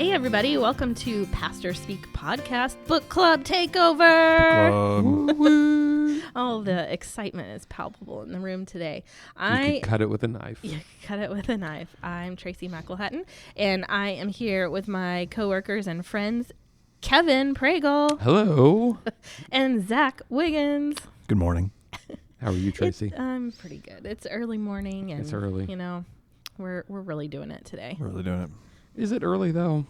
Hey everybody, welcome to Pastor Speak Podcast Book Club Takeover. Oh, the excitement is palpable in the room today. You could cut it with a knife. You cut it with a knife. I'm Tracy McElhatton, and I am here with my coworkers and friends, Kevin Pregel. Hello. And Zach Wiggins. Good morning. How are you, Tracy? I'm pretty good. It's early morning, and it's early. You know, we're really doing it today. We're really doing it. Is it early though?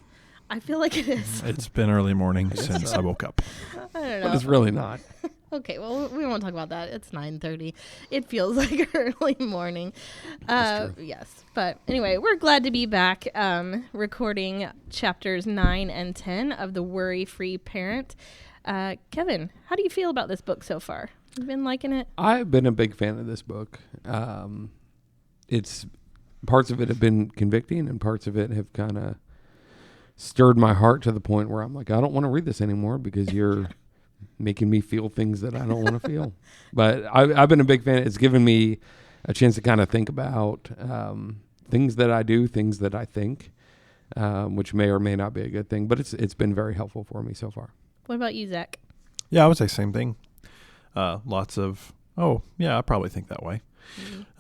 I feel like it is. It's been early morning since I woke up. I don't know. But it's really not. Okay, well, we won't talk about that. It's 9:30. It feels like early morning. That's true. Yes. But anyway, we're glad to be back recording chapters 9 and 10 of The Worry-Free Parent. Kevin, how do you feel about this book so far? You've been liking it? I've been a big fan of this book. It's parts of it have been convicting and parts of it have kind of stirred my heart to the point where I'm like, I don't want to read this anymore because you're making me feel things that I don't want to feel. But I've been a big fan. It's given me a chance to kind of think about things that I do, things that I think, which may or may not be a good thing. But it's been very helpful for me so far. What about you, Zach? Yeah, I would say same thing. Lots of, I probably think that way.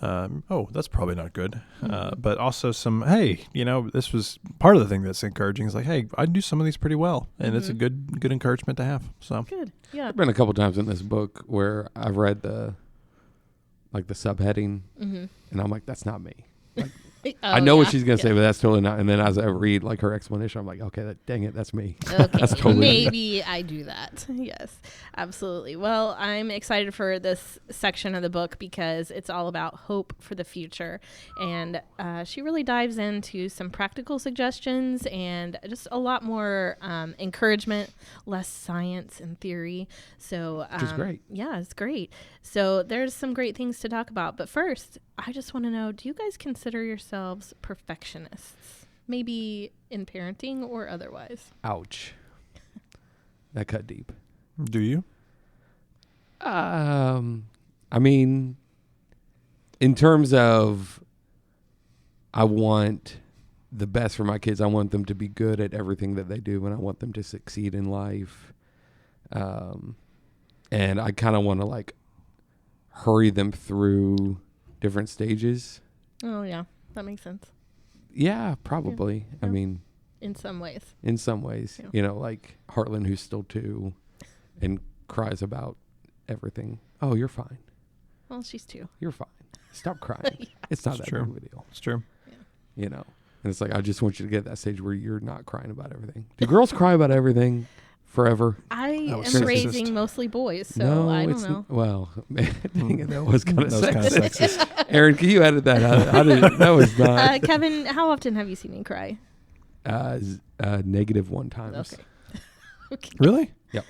Mm-hmm. That's probably not good. But also some, hey, this was part of the thing that's encouraging is like, hey, I do some of these pretty well. And it's a good encouragement to have. So good. Yeah. There've been a couple times in this book where I've read the subheading and I'm like, that's not me. Like, I know what she's going to say, but that's totally not. And then as I read like her explanation, I'm like, okay, dang it, that's me. Okay, that's totally maybe I do that. Yes, absolutely. Well, I'm excited for this section of the book because it's all about hope for the future. And she really dives into some practical suggestions and just a lot more encouragement, less science and theory. So, which is great. Yeah, it's great. So there's some great things to talk about. But first, I just want to know, do you guys consider yourselves perfectionists? Maybe in parenting or otherwise? Ouch. That cut deep. Do you? I mean, in terms of I want the best for my kids. I want them to be good at everything that they do, and I want them to succeed in life. And I kind of want to like hurry them through different stages. Oh, yeah. That makes sense. Yeah, probably. Yeah. I mean, in some ways. Yeah. Like Heartland, who's still 2 and cries about everything. Oh, you're fine. Well, she's 2. You're fine. Stop crying. Yeah. It's not that big of a deal. It's true. Yeah. And it's like, I just want you to get that stage where you're not crying about everything. Do girls cry about everything forever? I am raising mostly boys, so no, I don't know. Well, dang it, that was kind of sexist. sexist. Aaron, can you edit that out? That was not. Kevin, how often have you seen me cry? -1 times. Okay. Really? Yep.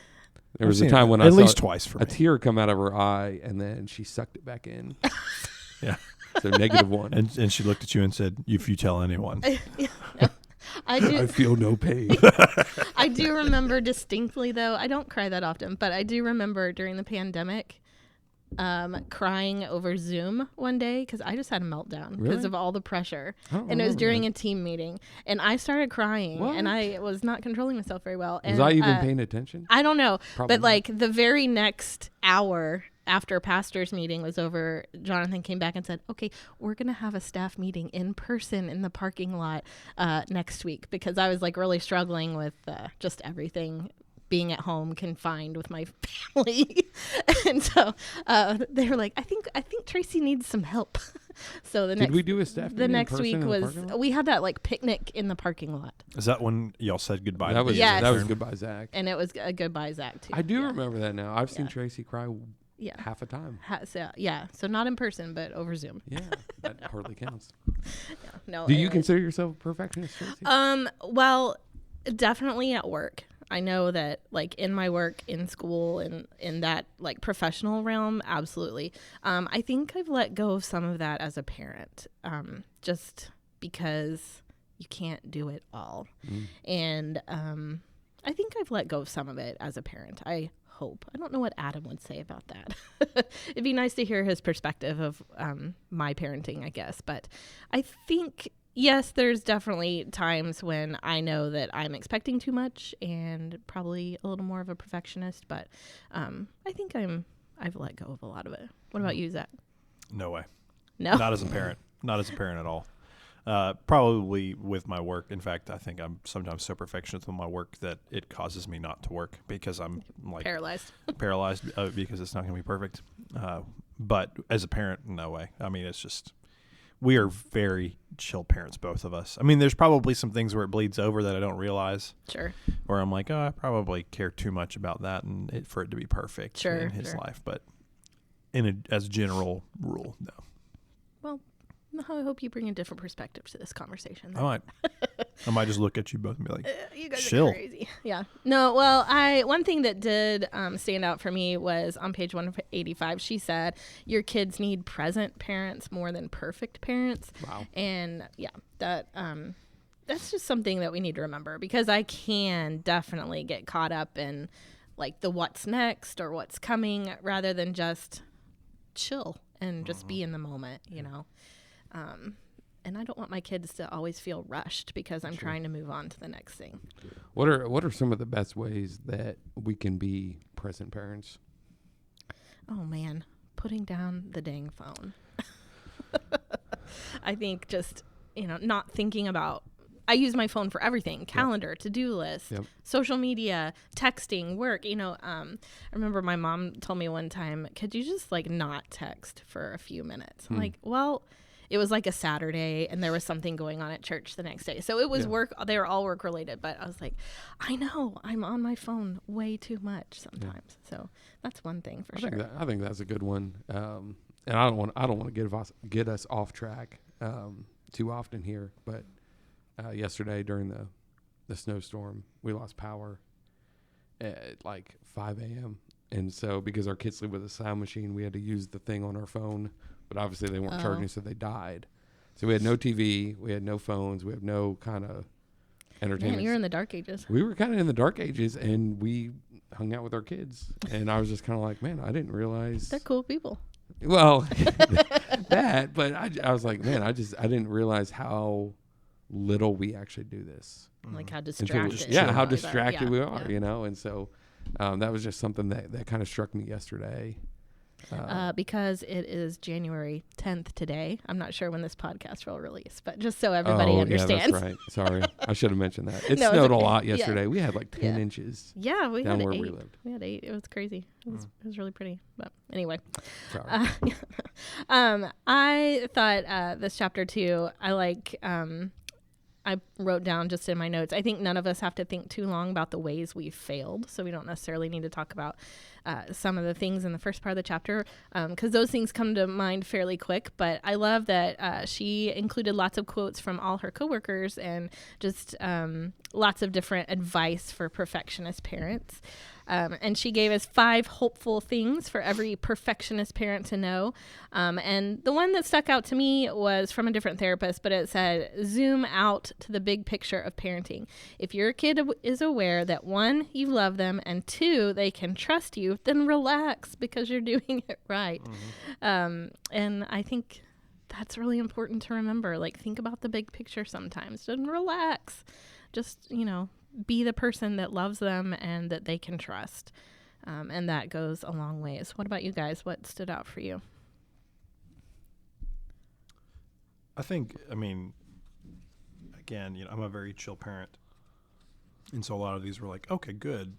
There was a time when I at saw least twice for a tear come out of her eye, and then she sucked it back in. Yeah. So -1. And she looked at you and said, if you tell anyone. I feel no pain. I do remember distinctly, though. I don't cry that often, but I do remember during the pandemic crying over Zoom one day because I just had a meltdown because of all the pressure. And it was during a team meeting. And I started crying, and I was not controlling myself very well. And, was I even paying attention? I don't know. Probably but like the very next hour after pastor's meeting was over, Jonathan came back and said, okay, we're going to have a staff meeting in person in the parking lot next week, because I was like really struggling with just everything, being at home confined with my family. And so they were like, I think Tracy needs some help. So Did we do a staff meeting the next week was we had that like picnic in the parking lot. Is that when y'all said goodbye? That was Yes. that was goodbye, Zach. And it was a goodbye, Zach, too. I do remember that now. I've seen Tracy cry half a time. So not in person, but over Zoom. Yeah, that hardly counts. No. Do you consider yourself a perfectionist, Tracy? Well, definitely at work. I know that like in my work, in school, and in that like professional realm, absolutely. I think I've let go of some of that as a parent, just because you can't do it all. And I think I've let go of some of it as a parent. I hope. I don't know what Adam would say about that. It'd be nice to hear his perspective of my parenting, I guess. But I think, yes, there's definitely times when I know that I'm expecting too much and probably a little more of a perfectionist, but I think I've let go of a lot of it. What about you, Zach? No way. No. Not as a parent. Not as a parent at all. Probably with my work. In fact, I think I'm sometimes so perfectionist with my work that it causes me not to work because I'm like Paralyzed. paralyzed because it's not going to be perfect. But as a parent, no way. I mean, it's just, we are very chill parents, both of us. I mean, there's probably some things where it bleeds over that I don't realize. Sure. Where I'm like, oh, I probably care too much about that and for it to be perfect in his life. But as a general rule, no. Well, I hope you bring a different perspective to this conversation. I might just look at you both and be like, you guys chill. are crazy. Yeah. No, well, one thing that did stand out for me was on page 185, she said, your kids need present parents more than perfect parents. Wow. And yeah, that's just something that we need to remember, because I can definitely get caught up in like the what's next or what's coming rather than just chill and just be in the moment, you know. And I don't want my kids to always feel rushed because I'm trying to move on to the next thing. What are some of the best ways that we can be present parents? Oh man, putting down the dang phone. I think just, not thinking about, I use my phone for everything, calendar, to-do list, social media, texting, work. I remember my mom told me one time, could you just like not text for a few minutes? I'm like, well, it was like a Saturday and there was something going on at church the next day. So it was work. They were all work related, but I was like, I know I'm on my phone way too much sometimes. So that's one thing for sure. I think that's a good one. And I don't want to get us off track too often here, but yesterday during the snowstorm, we lost power at like 5 a.m. And so because our kids live with a sound machine, we had to use the thing on our phone, but obviously they weren't charging, so they died. So we had no TV, we had no phones, we have no kind of entertainment. Man, you're in the dark ages. We were kind of in the dark ages, and we hung out with our kids. And I was just kind of like, man, I didn't realize. They're cool people. Well, that, but I was like, man, I didn't realize how little we actually do this. Like how distracted. How distracted we are, and so that was just something that kind of struck me yesterday. Because it is January 10th today. I'm not sure when this podcast will release, but just so everybody understands. Yeah, that's right. Sorry. I should have mentioned that. It snowed a lot yesterday. We had like 10 inches. Yeah, we down had where 8. we lived. We had 8. It was crazy. It was really pretty. But anyway. Sorry. I thought this chapter 2, I like... I wrote down just in my notes, I think none of us have to think too long about the ways we've failed. So we don't necessarily need to talk about some of the things in the first part of the chapter, because those things come to mind fairly quick. But I love that she included lots of quotes from all her coworkers and just lots of different advice for perfectionist parents. And she gave us 5 hopeful things for every perfectionist parent to know. And the one that stuck out to me was from a different therapist, but it said, zoom out to the big picture of parenting. If your kid is aware that 1, you love them, and 2, they can trust you, then relax because you're doing it right. And I think that's really important to remember. Like, think about the big picture sometimes and relax. Just, be the person that loves them and that they can trust. And that goes a long ways. What about you guys? What stood out for you? Again, I'm a very chill parent. And so a lot of these were like, okay, good.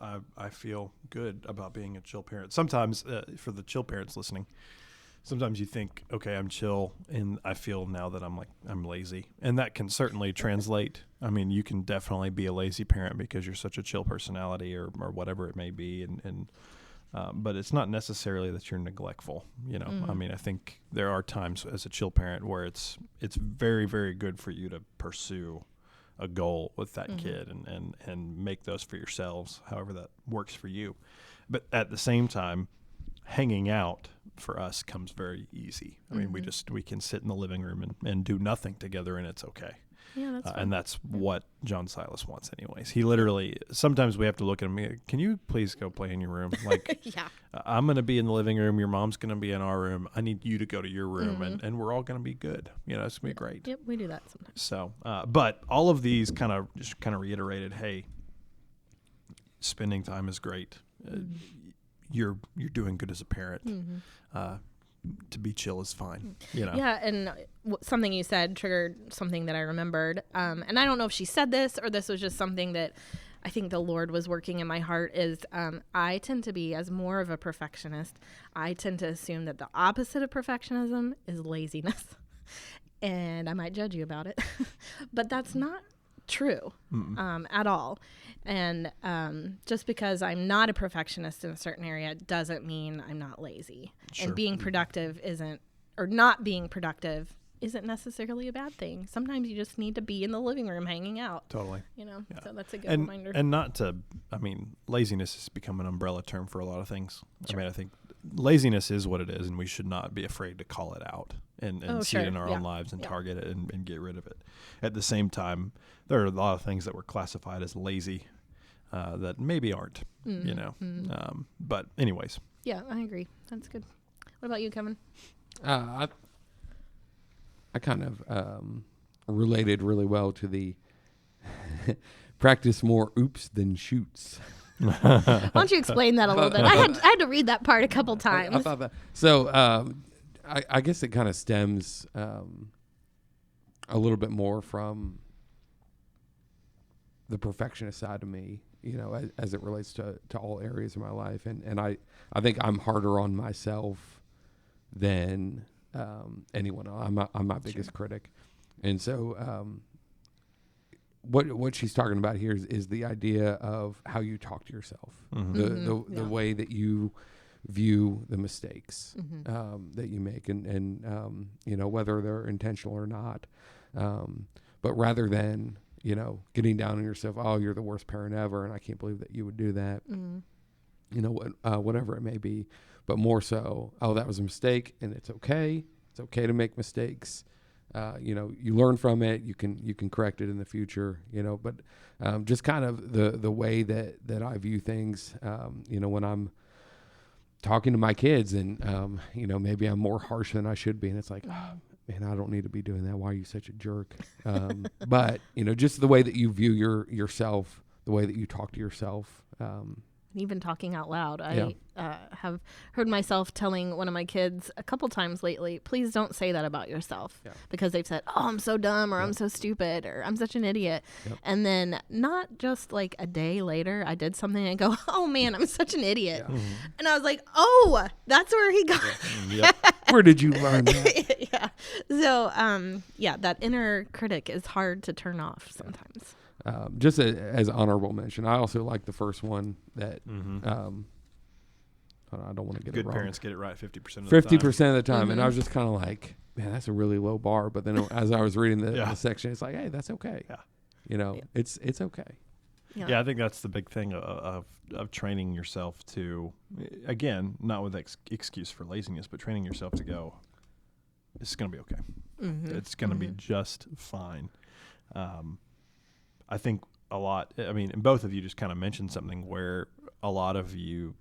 I feel good about being a chill parent. Sometimes for the chill parents listening, sometimes you think, okay, I'm chill, and I feel now that I'm lazy. And that can certainly translate. I mean, you can definitely be a lazy parent because you're such a chill personality or whatever it may be. But it's not necessarily that you're neglectful. I mean, I think there are times as a chill parent where it's very, very good for you to pursue a goal with that kid and make those for yourselves, however that works for you. But at the same time, hanging out for us comes very easy. I mean, we can sit in the living room and do nothing together, and it's okay. Yeah, that's fun. And that's what John Silas wants anyways. He literally, sometimes we have to look at him, can you please go play in your room? Like, Yeah. I'm going to be in the living room. Your mom's going to be in our room. I need you to go to your room, and we're all going to be good. You know, it's going to be great. Yep, we do that sometimes. So, but all of these kind of reiterated, hey, spending time is great. You're doing good as a parent. To be chill is fine. You know. Yeah, and something you said triggered something that I remembered. And I don't know if she said this or this was just something that I think the Lord was working in my heart is I tend to be, as more of a perfectionist, I tend to assume that the opposite of perfectionism is laziness. And I might judge you about it. But that's not true at all. And just because I'm not a perfectionist in a certain area doesn't mean I'm not lazy. Sure. And being productive not being productive isn't necessarily a bad thing. Sometimes you just need to be in the living room hanging out. Totally. You know, Yeah. so that's a good And reminder. and not to, I mean, laziness has become an umbrella term for a lot of things. Sure. I mean, I think laziness is what it is, and we should not be afraid to call it out and see it in our own lives and target it and get rid of it. At the same time, there are a lot of things that were classified as lazy that maybe aren't, you know. But anyways. Yeah, I agree. That's good. What about you, Kevin? I kind of related really well to the practice more oops than shoots. Why don't you explain that a little bit? I had to read that part a couple times. I thought that. So I guess it kind of stems a little bit more from the perfectionist side of me, you know, as it relates to all areas of my life. And I think I'm harder on myself than anyone else. I'm my biggest critic. And so what she's talking about here is the idea of how you talk to yourself, the way that you view the mistakes that you make, and you know, whether they're intentional or not, but rather than, you know, getting down on yourself, oh, you're the worst parent ever, and I can't believe that you would do that, you know, whatever it may be, but more so, oh, that was a mistake, and it's okay to make mistakes. You know, you learn from it. You can correct it in the future. You know, but just kind of the way that I view things. You know, when I'm talking to my kids, and you know, maybe I'm more harsh than I should be, and it's like, oh, man, I don't need to be doing that. Why are you such a jerk? But you know, just the way that you view yourself, the way that you talk to yourself. Even talking out loud. I have heard myself telling one of my kids a couple times lately, please don't say that about yourself, because they've said, oh, I'm so dumb, or I'm so stupid, or I'm such an idiot. And then not just like a day later, I did something and go, oh man, I'm such an idiot. And I was like, oh, that's where he got Where did you learn that? So, that inner critic is hard to turn off sometimes. Just as honorable mention, I also like the first one that I don't want to get Good it wrong. parents get it right 50% of the time. 50% of the time. And I was just kind of like, man, that's a really low bar. But then as I was reading the section, it's like, hey, that's okay. Yeah. You know, it's okay. Yeah, I think that's the big thing of training yourself to, again, not with excuse for laziness, but training yourself to go, it's going to be okay. It's going to be just fine. I think a lot, I mean, and both of you just kind of mentioned something where a lot of you,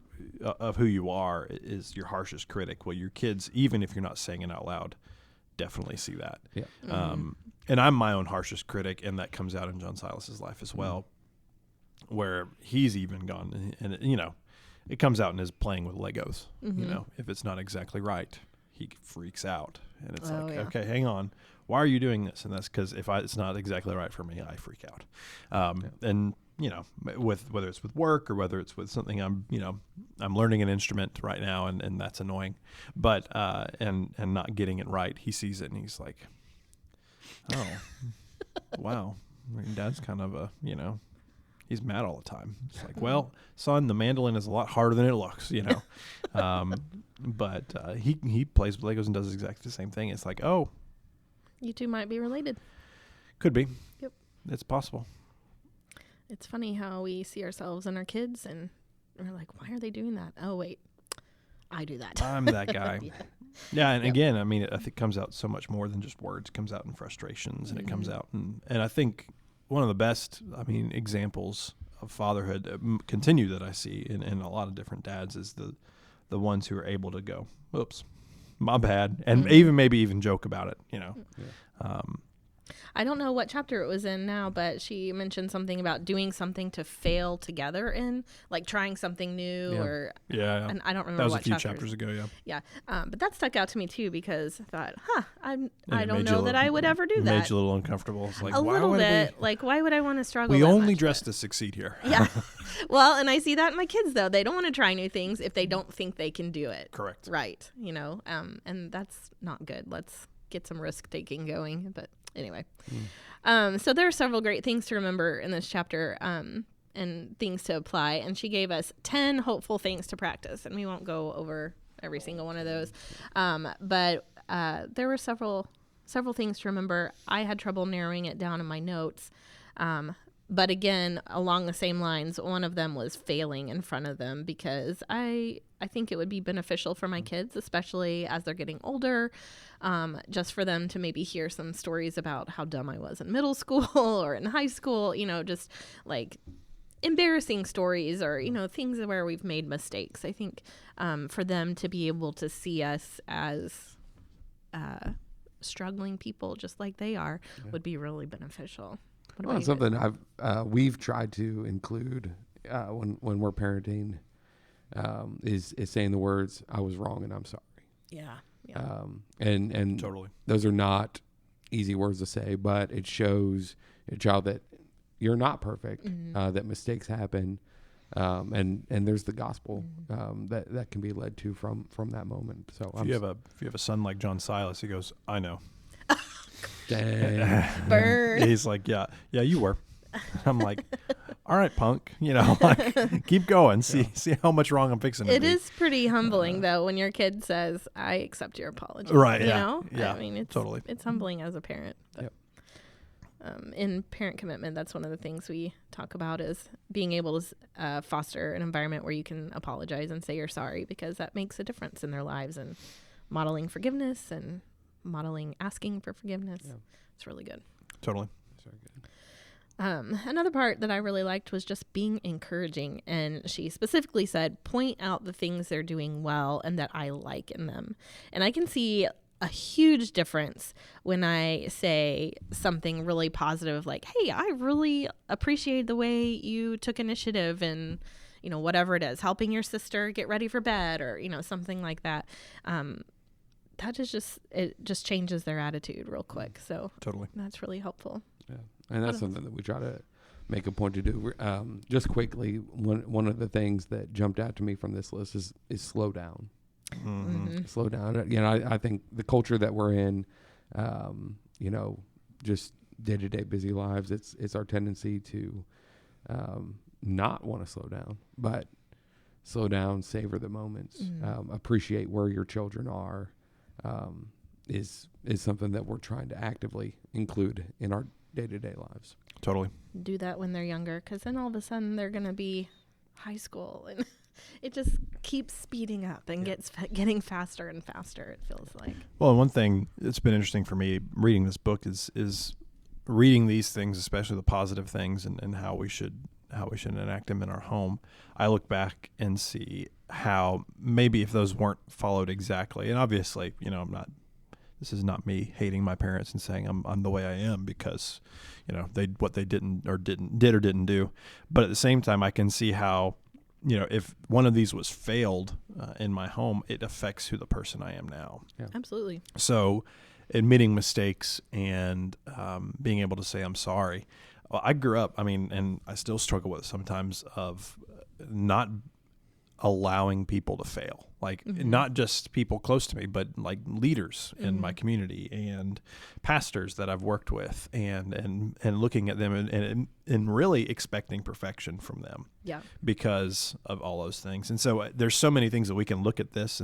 of who you are, is your harshest critic. Well, your kids, even if you're not saying it out loud, definitely see that. Yeah. And I'm my own harshest critic, and that comes out in John Silas's life as well, where he's even gone, and you know, it comes out in his playing with Legos. You know, if it's not exactly right, he freaks out, and it's okay, hang on. Why are you doing this? And that's because if it's not exactly right for me, I freak out. And you know, whether it's with work or whether it's with something I'm learning an instrument right now, and that's annoying, but and not getting it right, he sees it and he's like, oh, wow, Dad's kind of a, you know, he's mad all the time. It's like, well, son, the mandolin is a lot harder than it looks, you know. But he plays with Legos and does exactly the same thing. It's like, oh, You two might be related. could be. Yep. It's possible. It's funny how we see ourselves and our kids, and we're like, why are they doing that? Oh, wait, I do that. I'm that guy. Yeah, and again, I mean, I think it comes out so much more than just words. It comes out in frustrations, and it comes out, and I think one of the best, examples of fatherhood continue that I see in a lot of different dads is the ones who are able to go, oops, my bad, and even joke about it, you know. Yeah. I don't know what chapter it was in now, but she mentioned something about doing something to fail together in, like trying something new or and I don't remember that was what a few chapter. chapters ago. Yeah. But that stuck out to me too, because I thought, I don't know that I would ever do that. Made you a little uncomfortable. It's like, a little bit. Like, why would I want to struggle? We that only much, dress to succeed here. Yeah. Well, and I see that in my kids though. They don't want to try new things if they don't think they can do it. Correct. Right. You know. And that's not good. Let's get some risk taking going. But anyway. So there are several great things to remember in this chapter, and things to apply. And she gave us 10 hopeful things to practice, and we won't go over every single one of those. But there were several things to remember. I had trouble narrowing it down in my notes. But again, along the same lines, one of them was failing in front of them, because I think it would be beneficial for my kids, especially as they're getting older, just for them to maybe hear some stories about how dumb I was in middle school or in high school, you know, just like embarrassing stories or, you know, things where we've made mistakes. I think for them to be able to see us as struggling people just like they are would be really beneficial. Well, something we've tried to include when we're parenting is saying the words, "I was wrong and I'm sorry." Yeah. And totally, those are not easy words to say, but it shows a child that you're not perfect, that mistakes happen, and there's the gospel that can be led to from that moment. So if you have a son like John Silas, he goes, "I know." Dang. Burn. He's like, yeah, you were. I'm like, all right, punk, you know, like, keep going. See how much wrong I'm fixing to It be. is pretty humbling though when your kid says, "I accept your apology." Right. You Yeah. know? Yeah. I mean, totally. It's humbling as a parent. But, in parent commitment, that's one of the things we talk about is being able to foster an environment where you can apologize and say you're sorry, because that makes a difference in their lives, and modeling forgiveness and modeling asking for forgiveness. Yeah. It's really good. Totally. Very good. Another part that I really liked was just being encouraging. And she specifically said, point out the things they're doing well and that I like in them. And I can see a huge difference when I say something really positive, like, "Hey, I really appreciate the way you took initiative in, you know, whatever it is, helping your sister get ready for bed," or, you know, something like that. That is just changes their attitude real quick. So totally, that's really helpful. Yeah, and that's something that we try to make a point to do. Just quickly, one of the things that jumped out to me from this list is slow down. Slow down. You know, I think the culture that we're in, you know, just day-to-day busy lives, it's our tendency to not want to slow down, but slow down, savor the moments, appreciate where your children are. Is something that we're trying to actively include in our day-to-day lives. Totally. Do that when they're younger, because then all of a sudden they're going to be high school, and it just keeps speeding up and getting faster and faster, it feels like. Well, one thing that's been interesting for me reading this book is reading these things, especially the positive things, and how we should enact them in our home. I look back and see how maybe if those weren't followed exactly, and obviously, you know, this is not me hating my parents and saying I'm the way I am because, you know, they did or didn't do. But at the same time, I can see how, you know, if one of these was failed in my home, it affects who the person I am now. Yeah. Absolutely. So admitting mistakes and being able to say I'm sorry. Well, I grew up, and I still struggle with it sometimes, of not allowing people to fail, like not just people close to me, but like leaders in my community and pastors that I've worked with, and looking at them and really expecting perfection from them. Yeah, because of all those things. And so there's so many things that we can look at this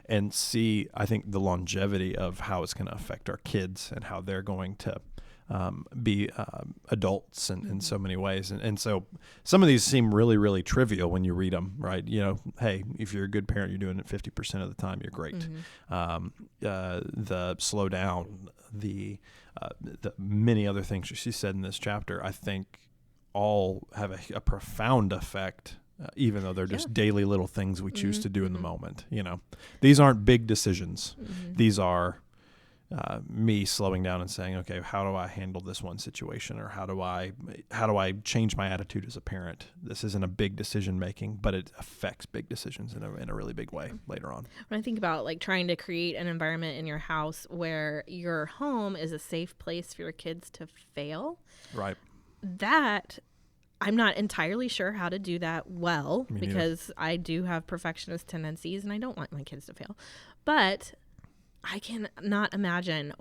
and see, I think, the longevity of how it's going to affect our kids and how they're going to be adults in so many ways. And so some of these seem really, really trivial when you read them, right? Hey, if you're a good parent, you're doing it 50% of the time, you're great. The slow down, the many other things she said in this chapter, I think all have a profound effect, even though they're just daily little things we choose to do in the moment. These aren't big decisions. These are me slowing down and saying, okay, how do I handle this one situation, or how do I change my attitude as a parent? This isn't a big decision making, but it affects big decisions in a really big way later on. When I think about like trying to create an environment in your house where your home is a safe place for your kids to fail, right? That I'm not entirely sure how to do that well, Me because I do have perfectionist tendencies and I don't want my kids to fail. But I cannot imagine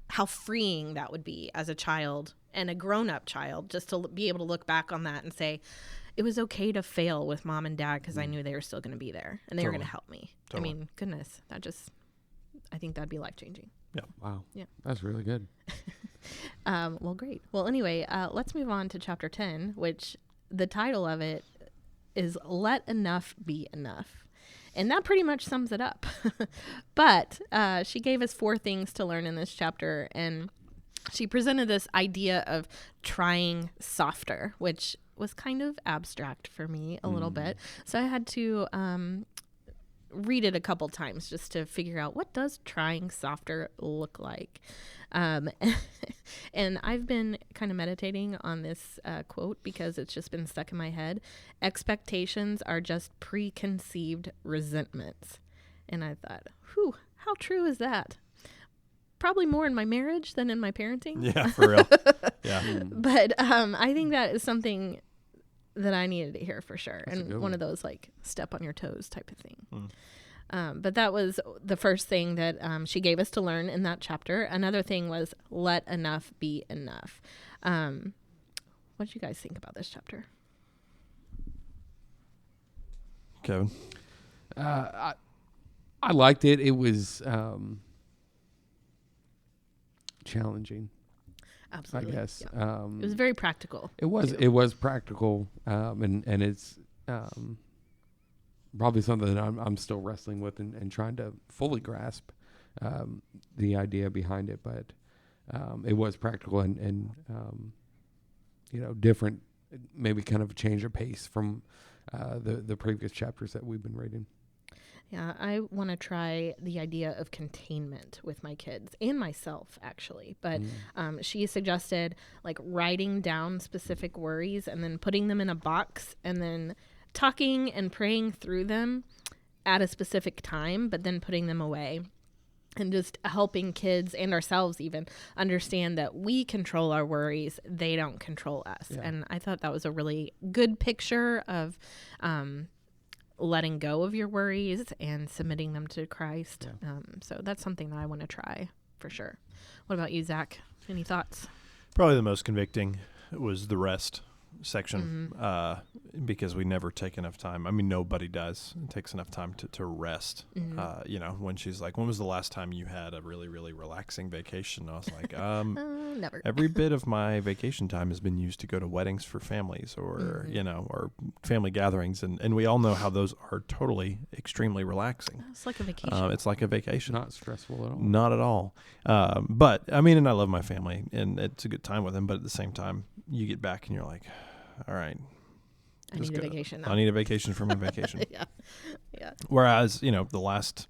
how freeing that would be as a child and a grown-up child, just to be able to look back on that and say, it was okay to fail with mom and dad because I knew they were still going to be there and they were going to help me. Totally. I mean, goodness, I think that'd be life-changing. Yeah. Wow. Yeah. That's really good. Well, great. Well, anyway, let's move on to chapter 10, which the title of it is Let Enough Be Enough. And that pretty much sums it up. But she gave us 4 things to learn in this chapter. And she presented this idea of trying softer, which was kind of abstract for me a little bit. So I had to read it a couple times just to figure out, what does trying softer look like? And I've been kind of meditating on this quote because it's just been stuck in my head. Expectations are just preconceived resentments. And I thought, whew, how true is that? Probably more in my marriage than in my parenting. Yeah, for real. Yeah. But I think that is something that I needed to hear for sure. That's and one of those like step on your toes type of thing. But that was the first thing that she gave us to learn in that chapter. Another thing was let enough be enough. What did you guys think about this chapter? Kevin? I liked it. It was challenging. Absolutely. I guess. Yeah. It was very practical. It was. too. It was practical, and it's probably something that I'm still wrestling with and trying to fully grasp the idea behind it. But it was practical and different, maybe kind of a change of pace from the previous chapters that we've been reading. Yeah, I want to try the idea of containment with my kids and myself, actually. But she suggested like writing down specific worries and then putting them in a box and then talking and praying through them at a specific time, but then putting them away. And just helping kids and ourselves even understand that we control our worries. They don't control us. Yeah. And I thought that was a really good picture of letting go of your worries and submitting them to Christ. Yeah. So that's something that I want to try for sure. What about you, Zach? Any thoughts? Probably the most convicting was the rest section, because we never take enough time. I mean, nobody does. It takes enough time to rest. When she's like, when was the last time you had a really, really relaxing vacation? I was like, never. Every bit of my vacation time has been used to go to weddings for families or, or family gatherings. And we all know how those are totally extremely relaxing. It's like a vacation. It's like a vacation. Not stressful at all. Not at all. But I mean, and I love my family and it's a good time with them. But at the same time, you get back and you're like, all right. I need a vacation now. I need a vacation from a vacation. Yeah. Whereas, the last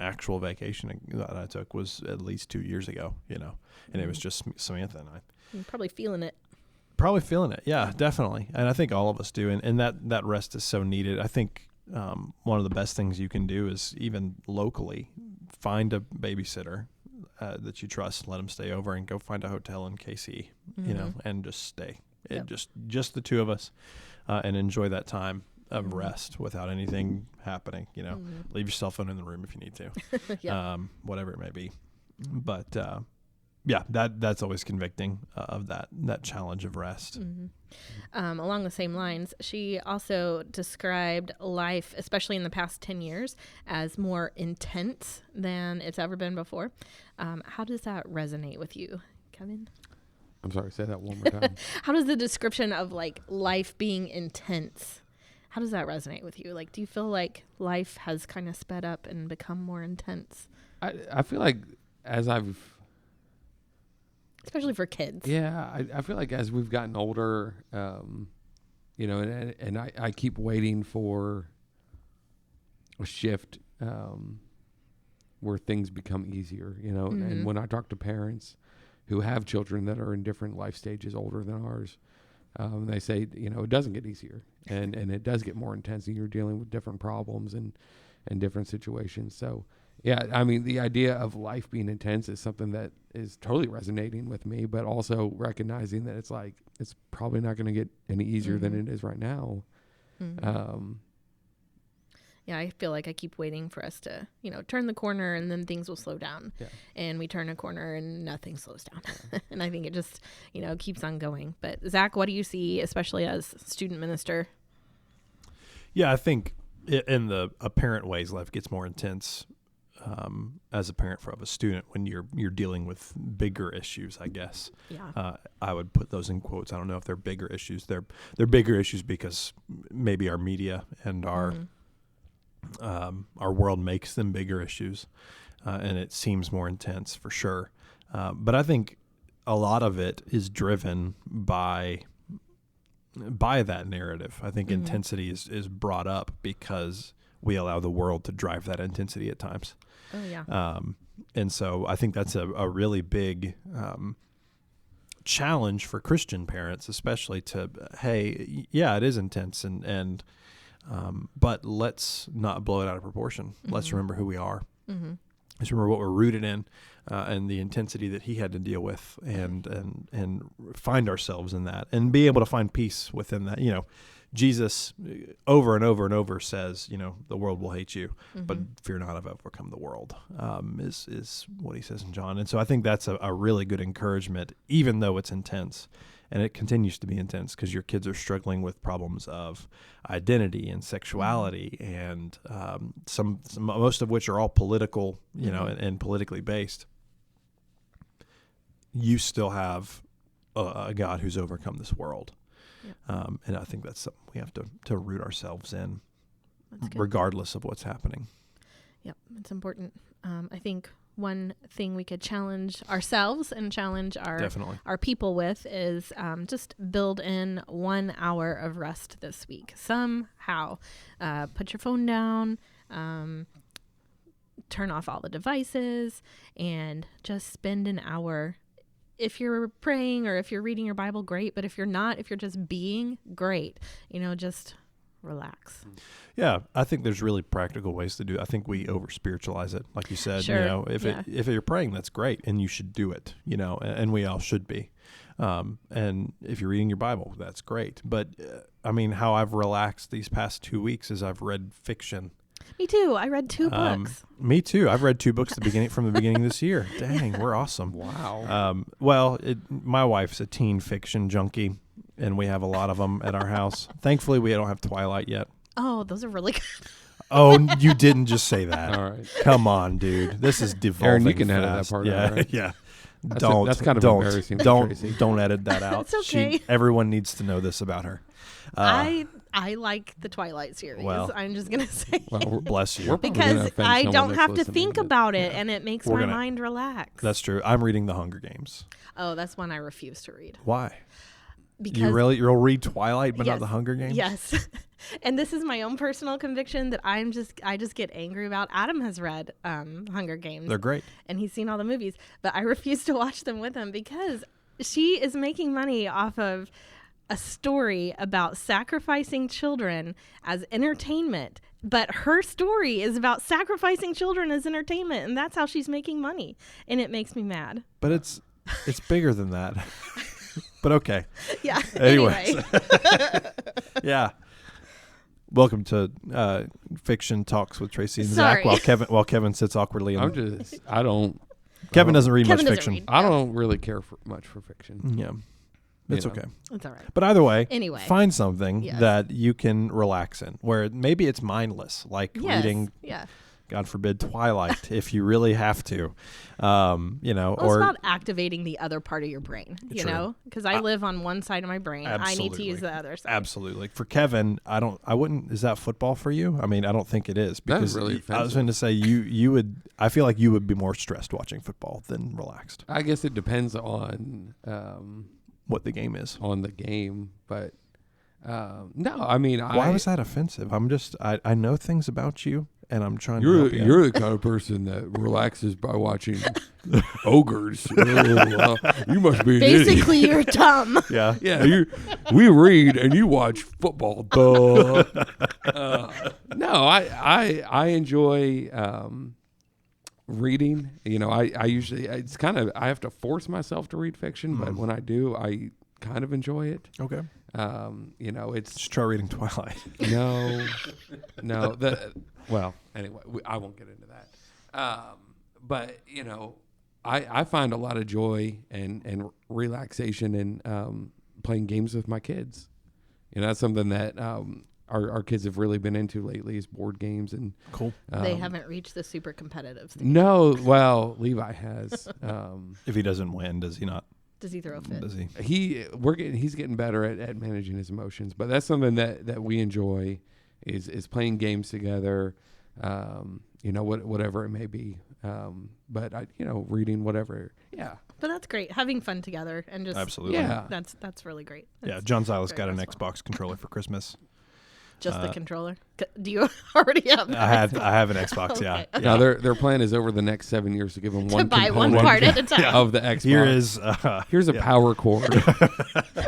actual vacation that I took was at least 2 years ago, and it was just Samantha and I. You're probably feeling it. Probably feeling it. Yeah, definitely. And I think all of us do. And that rest is so needed. I think one of the best things you can do is even locally find a babysitter that you trust, let them stay over and go find a hotel in KC, and just stay. Yep. Just the two of us, and enjoy that time of rest without anything happening. Leave your cell phone in the room if you need to, whatever it may be. But that's always convicting of that challenge of rest. Mm-hmm. Along the same lines, she also described life, especially in the past 10 years, as more intense than it's ever been before. How does that resonate with you, Kevin? I'm sorry, say that one more time. How does the description of like life being intense, how does that resonate with you? Like, do you feel like life has kind of sped up and become more intense? I feel like especially for kids. Yeah, I feel like as we've gotten older, and I keep waiting for a shift where things become easier, Mm-hmm. And when I talk to parents who have children that are in different life stages older than ours, they say, it doesn't get easier and it does get more intense, and you're dealing with different problems and different situations. So, yeah, I mean, the idea of life being intense is something that is totally resonating with me, but also recognizing that it's probably not going to get any easier than it is right now. Mm-hmm. Yeah, I feel like I keep waiting for us to, turn the corner and then things will slow down. Yeah. And we turn a corner and nothing slows down. And I think it just, keeps on going. But Zach, what do you see, especially as student minister? Yeah, I think in the apparent ways, life gets more intense as a parent of a student when you're dealing with bigger issues, I guess. Yeah. I would put those in quotes. I don't know if they're bigger issues. They're bigger issues because maybe our media and our world makes them bigger issues, and it seems more intense for sure. But I think a lot of it is driven by that narrative. I think intensity is brought up because we allow the world to drive that intensity at times. Oh, yeah. And so I think that's a really big challenge for Christian parents, especially to, hey, yeah, it is intense, and but let's not blow it out of proportion. Mm-hmm. Let's remember who we are. Mm-hmm. Let's remember what we're rooted in, and the intensity that he had to deal with, and find ourselves in that, and be able to find peace within that. Jesus over and over and over says, the world will hate you, but fear not, I've overcome the world, is what he says in John. And so I think that's a really good encouragement, even though it's intense. And it continues to be intense because your kids are struggling with problems of identity and sexuality, and some most of which are all political, and politically based. You still have a God who's overcome this world. Yep. And I think that's something we have to root ourselves in, regardless of what's happening. Yep, it's important. I think one thing we could challenge ourselves and challenge our people with is just build in 1 hour of rest this week. Somehow, put your phone down, turn off all the devices, and just spend an hour. If you're praying or if you're reading your Bible, great. But if you're not, if you're just being, great. Just relax. Yeah, I think there's really practical ways to do it. I think we over spiritualize it, like you said. Sure. If you're praying, that's great, and you should do it. And we all should be. And if you're reading your Bible, that's great. But how I've relaxed these past 2 weeks is I've read fiction. Me too. I read 2 books. Me too. I've read 2 books from the beginning of this year. Dang, we're awesome. Wow. My wife's a teen fiction junkie, and we have a lot of them at our house. Thankfully, we don't have Twilight yet. Oh, those are really good. Oh, you didn't just say that. All right. Come on, dude. This is devolving. Aaron, you can fast. edit that part yeah, out, right? Yeah. That's kind of embarrassing. Don't edit that out. It's okay. Everyone needs to know this about her. I like the Twilight series. Well, I'm just gonna say. Well, bless you. Because I don't have to think about it, and it makes my mind relax. That's true. I'm reading The Hunger Games. Oh, that's one I refuse to read. Why? Because you'll read Twilight, but not The Hunger Games? Yes. And this is my own personal conviction that I just get angry about. Adam has read Hunger Games. They're great. And he's seen all the movies, but I refuse to watch them with him because she is making money off of a story about sacrificing children as entertainment. But her story is about sacrificing children as entertainment, and that's how she's making money. And it makes me mad. But it's bigger than that. But okay. Yeah. Anyway. Yeah. Welcome to Fiction Talks with Tracy and Zach while Kevin sits awkwardly. Kevin doesn't read Kevin much doesn't fiction. read. I don't really care for much for fiction. Yeah. It's You know. okay. It's all right. But either way, Anyway. find something Yes. that you can relax in, where maybe it's mindless, like Yes. reading, Yeah. God forbid, Twilight, if you really have to. Well, it's Or about activating the other part of your brain, you True. know? Because I live on one side of my brain. I need to Absolutely. use the other side. absolutely. For Kevin, I wouldn't, is that football for you? I mean, I don't think it is, because really I was offensive. going to say you would, I feel like you would be more stressed watching football than relaxed. I guess it depends on What the game is. the game, but no, I mean, Why was that offensive? I know things about you, and I'm trying to You're help you out. the kind of person that relaxes by watching ogres. You must be an idiot. Basically, you're dumb. Yeah. Yeah, we read and you watch football. Duh. No, I enjoy reading. You know, I usually I have to force myself to read fiction, but when I do, I kind of enjoy it. Okay. You know, it's Just try reading Twilight. no. Well, anyway, I won't get into that. But you know, I find a lot of joy and relaxation in playing games with my kids. You know, that's something that our kids have really been into lately is board games and Cool. They haven't reached the super competitive stage. No, well, Levi has. If he doesn't win, does he not? Does he throw a fit? Does he? He's getting better at managing his emotions, but that's something that we enjoy is playing games together. You know, whatever it may be. But reading whatever. Yeah. But that's great. Having fun together and just Absolutely. Yeah. That's really great. Yeah. That's John Silas very got an restful. Xbox controller for Christmas. Just the controller. Do you already have that? I have an Xbox. Yeah. Okay. Now their plan is over the next 7 years to give them one buy one component part at a time. of the Xbox. Here's a yeah. power cord.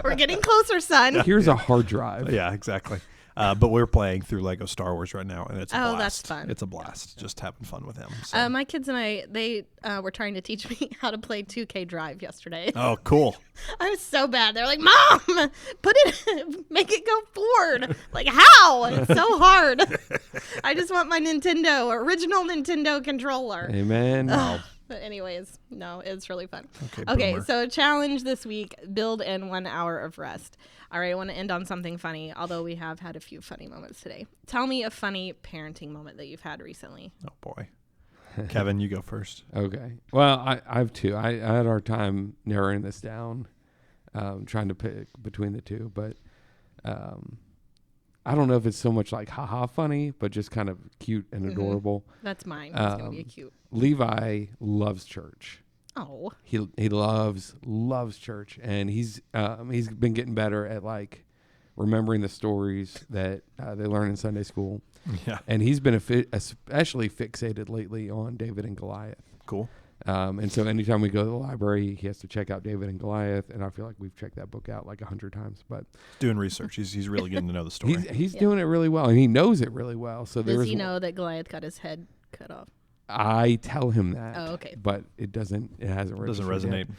We're getting closer, son. Here's a hard drive. Yeah, exactly. But we're playing through Lego Star Wars right now, and it's a blast. Oh, that's fun. It's a blast. Just having fun with him. So. My kids and they were trying to teach me how to play 2K Drive yesterday. Oh, cool. I was so bad. They're like, Mom, make it go forward. Like, how? It's so hard. I just want my original Nintendo controller. Amen. But anyways, no, it's really fun. Okay, boomer. So challenge this week, build in 1 hour of rest. All right, I want to end on something funny, although we have had a few funny moments today. Tell me a funny parenting moment that you've had recently. Oh, boy. Kevin, you go first. Okay. Well, I have two. I had a hard time narrowing this down, trying to pick between the two, but I don't know if it's so much like haha funny, but just kind of cute and adorable. That's mine. It's going to be a cute. Levi loves church. Oh. He loves church, and he's been getting better at like remembering the stories that they learn in Sunday school. Yeah. And he's been especially fixated lately on David and Goliath. Cool. And so anytime we go to the library, he has to check out David and Goliath, and I feel like we've checked that book out like 100 times. But Doing research. He's really getting to know the story. he's doing it really well, and he knows it really well. So Does he know that Goliath got his head cut off? I tell him that. Oh, okay. But it hasn't Doesn't registered resonate. yet.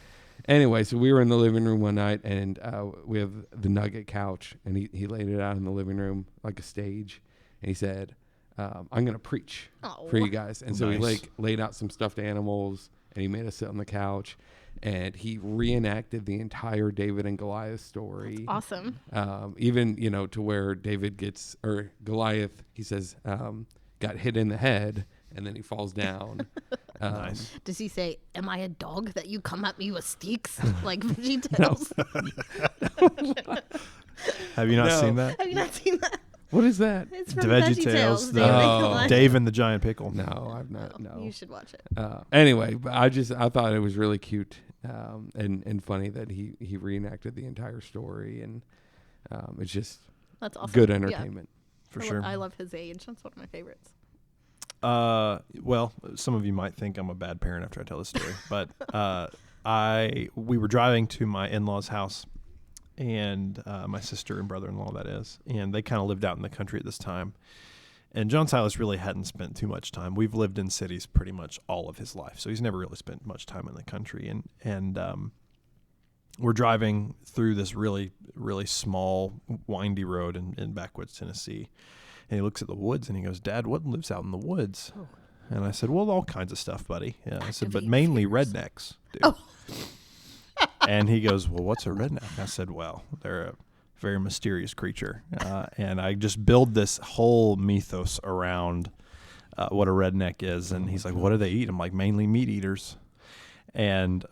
Anyway, so we were in the living room one night, and we have the nugget couch, and he laid it out in the living room like a stage, and he said, I'm going to preach for you guys. And so he laid out some stuffed animals, and he made us sit on the couch, and he reenacted the entire David and Goliath story. That's awesome. Even, to where Goliath, he says, got hit in the head, and then he falls down. Nice. Does he say, "Am I a dog that you come at me with sticks like VeggieTales?" Have you not No. seen that? Have you not seen that? What is that? It's The from VeggieTales. VeggieTales. Dave and the Giant Pickle. No, I've not. No. You should watch it. Anyway, but I thought it was really cute and funny that he reenacted the entire story, and it's just That's awesome. good Yeah. entertainment. For sure. I love his age. That's one of my favorites. Well, some of you might think I'm a bad parent after I tell this story, but we were driving to my in-laws' house, and my sister and brother-in-law, that is, and they kind of lived out in the country at this time. And John Silas really hadn't spent too much time. We've lived in cities pretty much all of his life, so he's never really spent much time in the country. And we're driving through this really, really small, windy road in backwoods Tennessee. And he looks at the woods and he goes, "Dad, what lives out in the woods?" And I said, well, all kinds of stuff, buddy. Yeah. I said, but Activate mainly fears. rednecks, dude. Oh. And he goes, well, what's a redneck? I said, well, they're a very mysterious creature. And I just build this whole mythos around what a redneck is. And he's like, what do they eat? I'm like, mainly meat eaters. And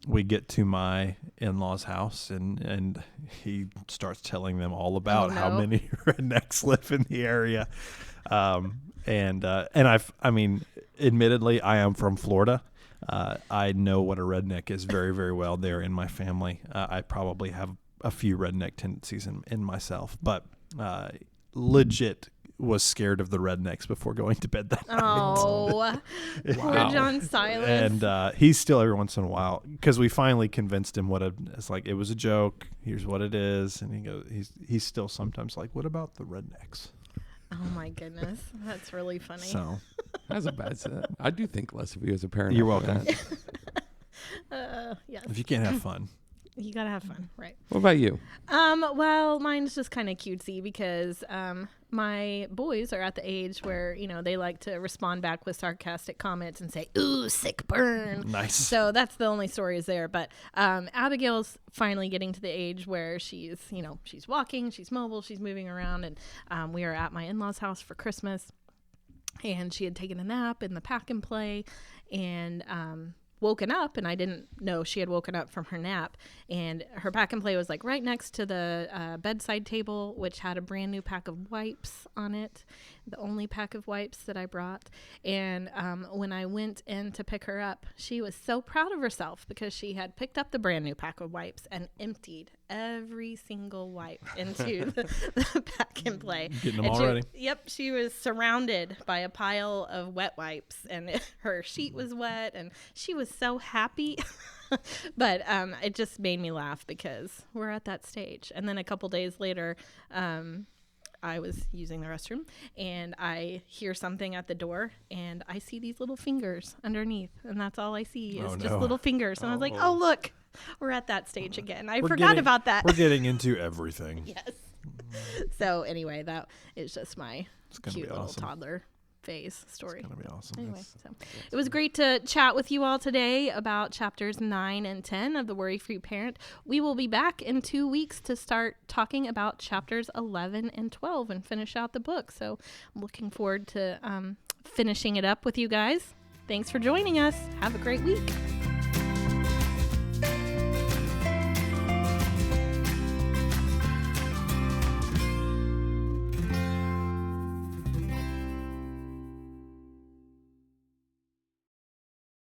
we get to my in-laws' house, and he starts telling them all about how many rednecks live in the area. And I mean, admittedly, I am from Florida. I know what a redneck is very, very well. They're in my family. I probably have a few redneck tendencies in myself, but legit was scared of the rednecks before going to bed that night. Oh, poor John Silas. And he's still every once in a while, because we finally convinced him it's like, it was a joke. Here's what it is. And he goes, he's still sometimes like, what about the rednecks? Oh my goodness, that's really funny. So That's a bad set. I do think less of you as a parent. You're after welcome. that. Yes, if you can't have fun. you gotta have fun, right? What about you? Well, mine's just kind of cutesy because my boys are at the age where, they like to respond back with sarcastic comments and say, ooh, sick burn. Nice. So that's the only stories there. But Abigail's finally getting to the age where she's walking, she's mobile, she's moving around. And we are at my in-laws' house for Christmas. And she had taken a nap in the pack and play and woken up, and I didn't know she had woken up from her nap, and her pack and play was like right next to the bedside table, which had a brand new pack of wipes on it, the only pack of wipes that I brought. And when I went in to pick her up, she was so proud of herself because she had picked up the brand new pack of wipes and emptied every single wipe into the pack and play. Getting them And all ready. Yep, she was surrounded by a pile of wet wipes, and her sheet was wet, and she was so happy. But it just made me laugh because we're at that stage. And then a couple days later, I was using the restroom, and I hear something at the door, and I see these little fingers underneath, and that's all I see is just little fingers. And I was like, oh, look, we're at that stage again. I forgot about that. We're getting into everything. Yes. So anyway, that is just my cute little awesome. toddler phase story. It's going to be awesome. Anyway, so it was great to chat with you all today about chapters 9 and 10 of The Worry-Free Parent. We will be back in 2 weeks to start talking about chapters 11 and 12 and finish out the book. So I'm looking forward to finishing it up with you guys. Thanks for joining us. Have a great week.